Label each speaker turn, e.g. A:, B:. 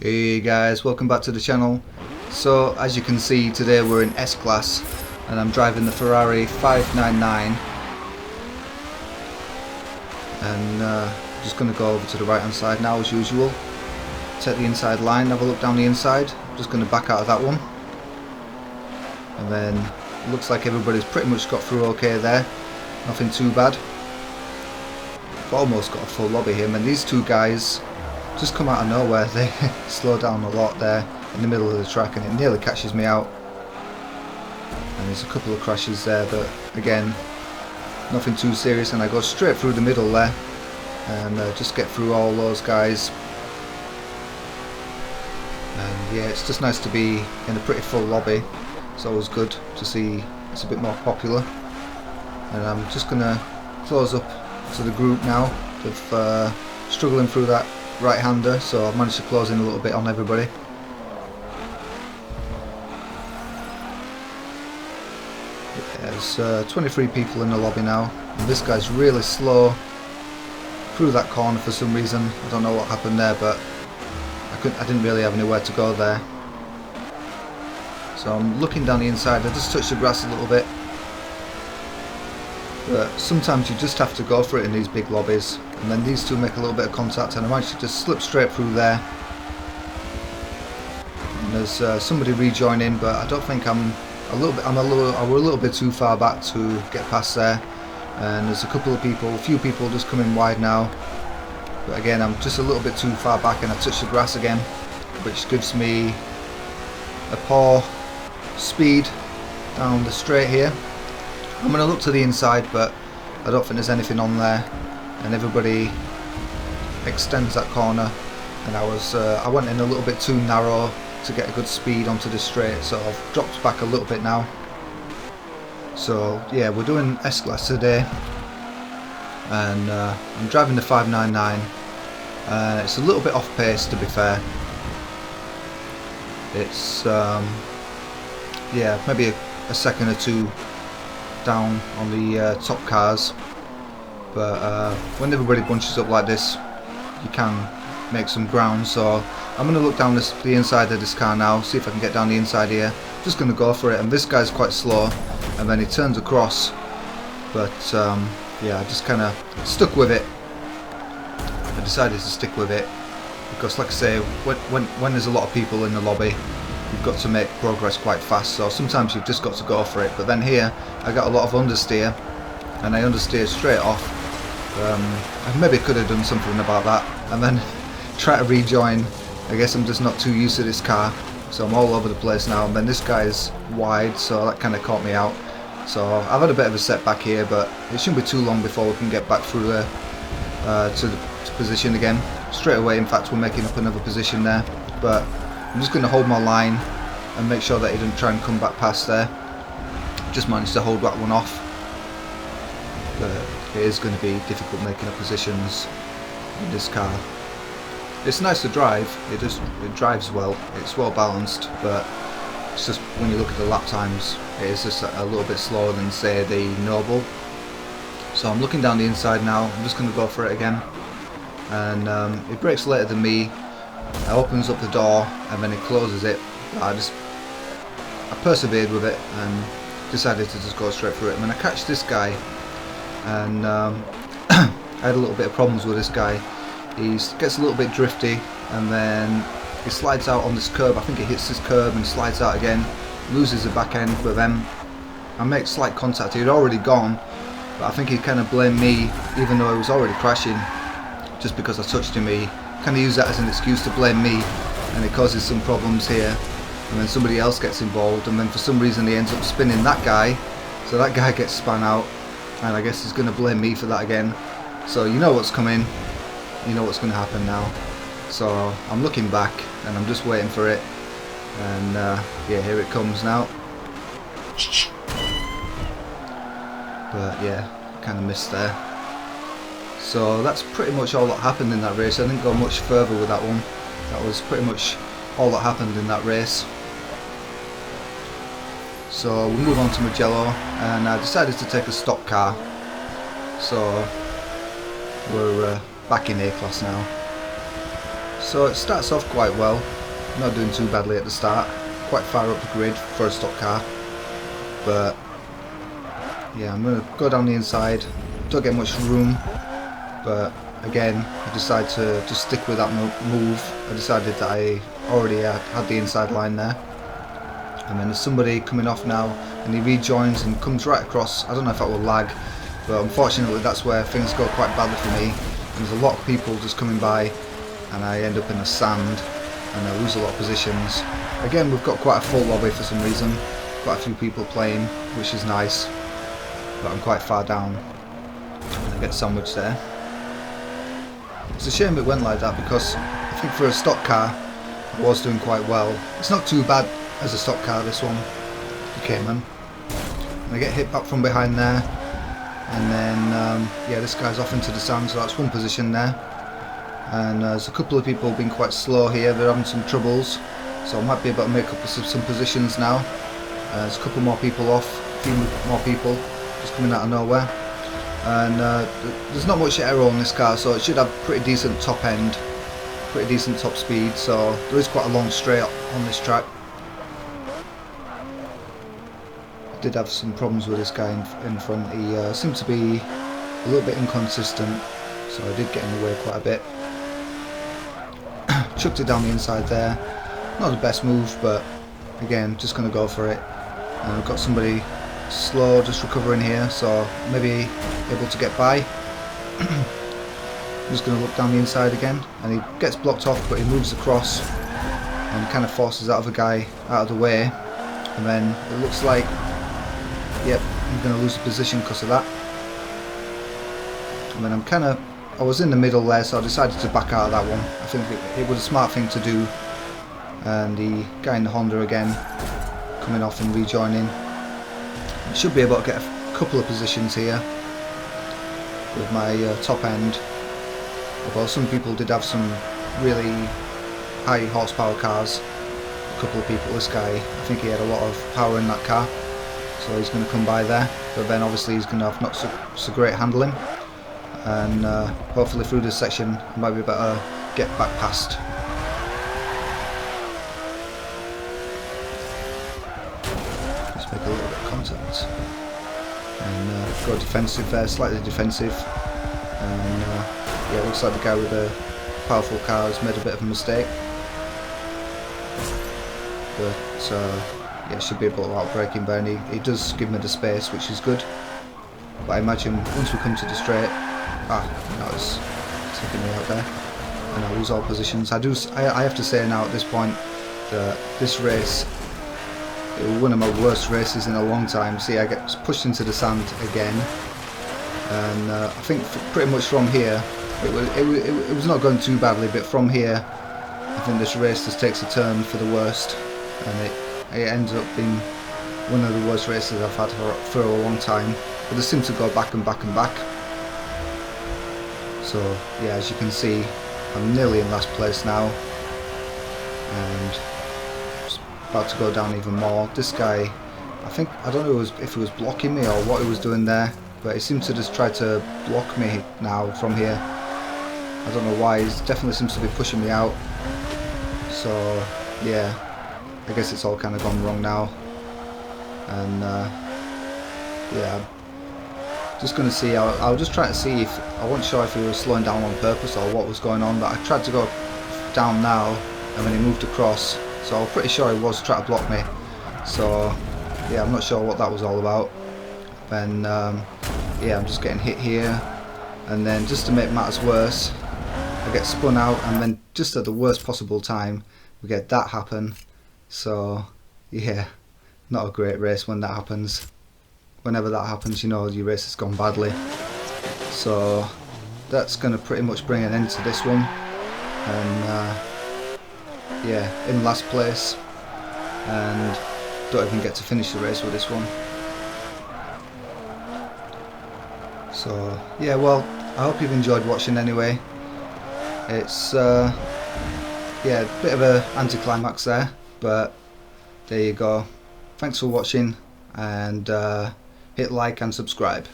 A: Hey guys, welcome back to the channel. So as you can see, today we're in S-Class and I'm driving the Ferrari 599 and just going to go over to the right hand side now as usual. Take the inside line, have a look down the inside. I'm just going to back out of that one, and then it looks like everybody's pretty much got through okay there, nothing too bad. I've almost got a full lobby here, and these two guys just come out of nowhere. They slow down a lot there in the middle of the track and it nearly catches me out. And there's a couple of crashes there, but again, nothing too serious, and I go straight through the middle there and just get through all those guys. And yeah, it's just nice to be in a pretty full lobby. It's always good to see it's a bit more popular. And I'm just gonna close up to the group now of struggling through that right-hander, so I've managed to close in a little bit on everybody. There's 23 people in the lobby now, and this guy's really slow through that corner for some reason. I don't know what happened there, but I didn't really have anywhere to go there. So I'm looking down the inside. I just touched the grass a little bit, but sometimes you just have to go for it in these big lobbies. And then these two make a little bit of contact, and I managed to just slip straight through there. And there's somebody rejoining, but I don't think we're a little bit too far back to get past there. And there's a few people just coming wide now. But again, I'm just a little bit too far back, and I touched the grass again, which gives me a poor speed down the straight here. I'm going to look to the inside, but I don't think there's anything on there. And everybody extends that corner, and I went in a little bit too narrow to get a good speed onto the straight, so I've dropped back a little bit now. So yeah, we're doing S-Class today, and I'm driving the 599. It's a little bit off pace, to be fair. It's yeah, maybe a second or two down on the top cars. But when everybody bunches up like this, you can make some ground. So I'm going to look down the inside of this car now, see if I can get down the inside here. Just going to go for it, and this guy's quite slow, and then he turns across. But yeah, I just kind of stuck with it. I decided to stick with it because, like I say, when there's a lot of people in the lobby, you've got to make progress quite fast. So sometimes you've just got to go for it. But then here, I got a lot of understeer, and I understeered straight off. I maybe could have done something about that, and then try to rejoin. I guess I'm just not too used to this car, so I'm all over the place now. And then this guy's wide, so that kind of caught me out. So I've had a bit of a setback here, but it shouldn't be too long before we can get back through there to the position again. Straight away, in fact, we're making up another position there. But I'm just going to hold my line and make sure that he doesn't try and come back past there. Just managed to hold that one off. But it is going to be difficult making up positions in this car. It's nice to drive, it drives well, it's well balanced, but it's just when you look at the lap times, it is just a little bit slower than, say, the Noble. So I'm looking down the inside now. I'm just going to go for it again, and it brakes later than me. It opens up the door and then it closes it. I persevered with it and decided to just go straight through it. And then I catch this guy, and I had a little bit of problems with this guy. He gets a little bit drifty, and then he slides out on this curb. I think he hits this curb and slides out again, loses the back end. But then I make slight contact. He had already gone, but I think he kind of blamed me, even though he was already crashing, just because I touched him. He kind of used that as an excuse to blame me, and it causes some problems here. And then somebody else gets involved, and then for some reason he ends up spinning that guy, so that guy gets spun out, and I guess he's going to blame me for that again. So you know what's coming, you know what's going to happen now. So I'm looking back and I'm just waiting for it, and yeah, here it comes now. But yeah, kind of missed there. So that's pretty much all that happened in that race. I didn't go much further with that one. That was pretty much all that happened in that race. So we'll move on to Mugello, and I decided to take a stock car. So we're back in A-Class now. So it starts off quite well, not doing too badly at the start, quite far up the grid for a stock car, but yeah, I'm going to go down the inside, don't get much room, but again I decided to just stick with that move. I decided that I already had the inside line there, and then there's somebody coming off now and he rejoins and comes right across. I don't know if that will lag, but unfortunately that's where things go quite badly for me. There's a lot of people just coming by and I end up in the sand and I lose a lot of positions. Again, we've got quite a full lobby for some reason, quite a few people playing, which is nice, but I'm quite far down and I get sandwiched there. It's a shame it went like that because I think for a stock car I was doing quite well. It's not too bad as a stock car, this one, the Cayman. And I get hit back from behind there, and then yeah, this guy's off into the sand, so that's one position there. And there's a couple of people being quite slow here, they're having some troubles, so I might be able to make up some positions now. There's a couple more people off, a few more people just coming out of nowhere. And there's not much aero on this car, so it should have pretty decent top end, pretty decent top speed, so there is quite a long straight on this track. I did have some problems with this guy in front. He seemed to be a little bit inconsistent, so I did get in the way quite a bit. Chucked it down the inside there, not the best move, but again, just going to go for it. And I've got somebody slow just recovering here, so maybe able to get by. I'm just going to look down the inside again, and he gets blocked off, but he moves across and kind of forces that other guy out of the way, and then it looks like, yep, I'm going to lose the position because of that. And then I was in the middle there, so I decided to back out of that one. I think it was a smart thing to do. And the guy in the Honda again coming off and rejoining. I should be able to get a couple of positions here with my top end, although some people did have some really high horsepower cars. A couple of people, this guy, I think he had a lot of power in that car, so he's going to come by there, but then obviously he's going to have not so great handling, and hopefully through this section I might be able to get back past. Just make a little bit of contact and go defensive there, slightly defensive, and yeah, it looks like the guy with the powerful car has made a bit of a mistake, but yeah, should be able to outbrake him there, and he does give me the space, which is good. But I imagine once we come to the straight, no, it's taking me out there, and I lose all positions. I have to say now at this point that this race, it was one of my worst races in a long time. See, I get pushed into the sand again, and I think pretty much from here, it was not going too badly, but from here, I think this race just takes a turn for the worst, and it ends up being one of the worst races I've had for a long time. But they seem to go back and back and back. So yeah, as you can see, I'm nearly in last place now, and just about to go down even more. This guy, I don't know if he was blocking me or what he was doing there, but he seemed to just try to block me now from here. I don't know why, he definitely seems to be pushing me out. So yeah, I guess it's all kind of gone wrong now, and yeah, just going to see. I'll just try to see if I wasn't sure if he was slowing down on purpose or what was going on, but I tried to go down now and then he moved across, so I'm pretty sure he was trying to block me. So yeah, I'm not sure what that was all about. Then yeah, I'm just getting hit here, and then just to make matters worse, I get spun out, and then just at the worst possible time we get that happen. So yeah, not a great race when that happens. Whenever that happens, you know your race has gone badly. So that's going to pretty much bring an end to this one, and yeah, in last place, and don't even get to finish the race with this one. So yeah, well, I hope you've enjoyed watching anyway. It's yeah, a bit of a anticlimax there, but there you go. Thanks for watching, and hit like and subscribe.